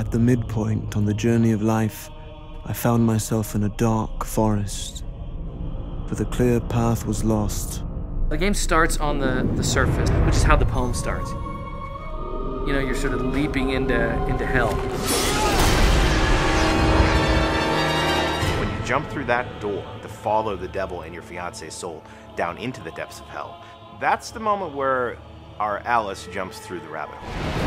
At the midpoint on the journey of life, I found myself in a dark forest, for the clear path was lost. The game starts on the surface, which is how the poem starts. You know, you're sort of leaping into hell. When you jump through that door to follow the devil and your fiance's soul down into the depths of hell, that's the moment where our Alice jumps through the rabbit hole.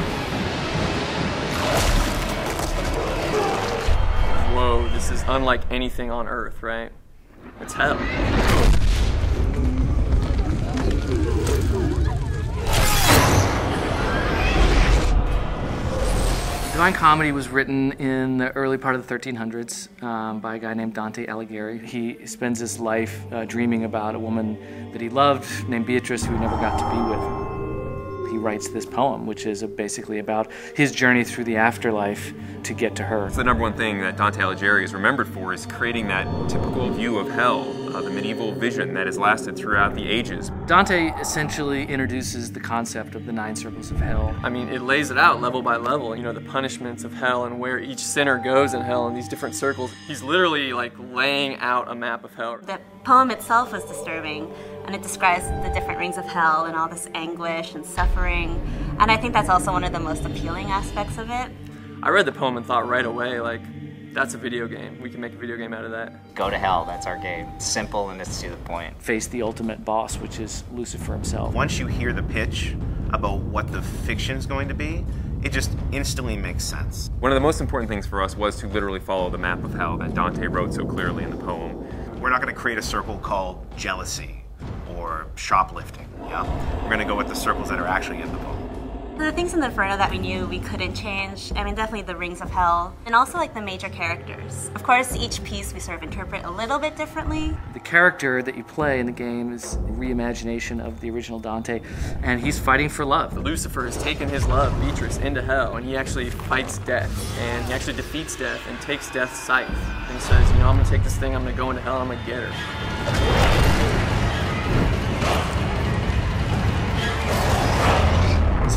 Whoa, this is unlike anything on Earth, right? It's hell. Divine Comedy was written in the early part of the 1300s by a guy named Dante Alighieri. He spends his life dreaming about a woman that he loved named Beatrice, who he never got to be with. He writes this poem, which is basically about his journey through the afterlife to get to her. It's the #1 thing that Dante Alighieri is remembered for, is creating that typical view of hell, the medieval vision that has lasted throughout the ages. Dante essentially introduces the concept of the 9 circles of hell. I mean, it lays it out level by level, you know, the punishments of hell and where each sinner goes in hell in these different circles. He's literally like laying out a map of hell. The poem itself was disturbing, and it describes the different rings of hell and all this anguish and suffering. And I think that's also one of the most appealing aspects of it. I read the poem and thought right away, like, that's a video game. We can make a video game out of that. Go to hell, that's our game. Simple and it's to the point. Face the ultimate boss, which is Lucifer himself. Once you hear the pitch about what the fiction is going to be, it just instantly makes sense. One of the most important things for us was to literally follow the map of hell that Dante wrote so clearly in the poem. We're not going to create a circle called jealousy or shoplifting. Yeah? We're going to go with the circles that are actually in the poem. The things in the Inferno that we knew we couldn't change, I mean, definitely the rings of hell, and also like the major characters. Of course, each piece we sort of interpret a little bit differently. The character that you play in the game is a reimagination of the original Dante, and he's fighting for love. Lucifer has taken his love, Beatrice, into hell, and he actually fights death, and he actually defeats death and takes death's scythe. And he says, you know, I'm gonna take this thing, I'm gonna go into hell, I'm gonna get her.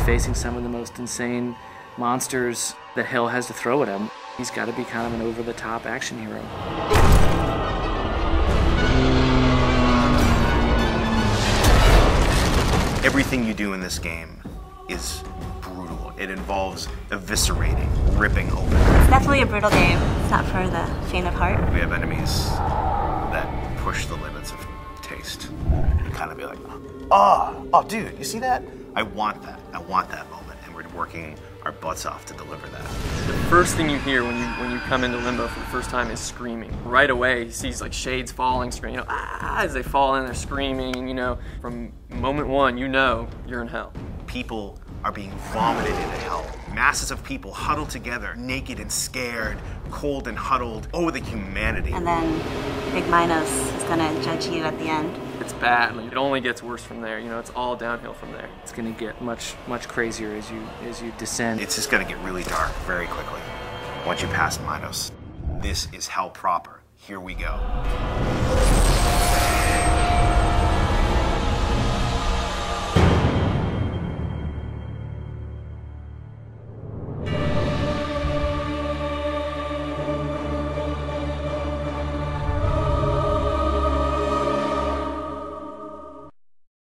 Facing some of the most insane monsters that hell has to throw at him. He's got to be kind of an over-the-top action hero. Everything you do in this game is brutal. It involves eviscerating, ripping open. It's definitely a brutal game. It's not for the faint of heart. We have enemies that push the limits of taste. You kind of be like, oh, dude, you see that? I want that. I want that moment, and we're working our butts off to deliver that. The first thing you hear when you come into Limbo for the first time is screaming. Right away, he sees like shades falling, screaming, you know, as they fall in, they're screaming, you know. From moment one, you know you're in hell. People are being vomited into hell. Masses of people huddled together, naked and scared, cold and huddled. Oh, the humanity. And then Big Minos is gonna judge you at the end. It's bad. Like, it only gets worse from there. You know, it's all downhill from there. It's going to get much crazier as you descend. It's just going to get really dark very quickly. Once you pass Minos, this is hell proper. Here we go.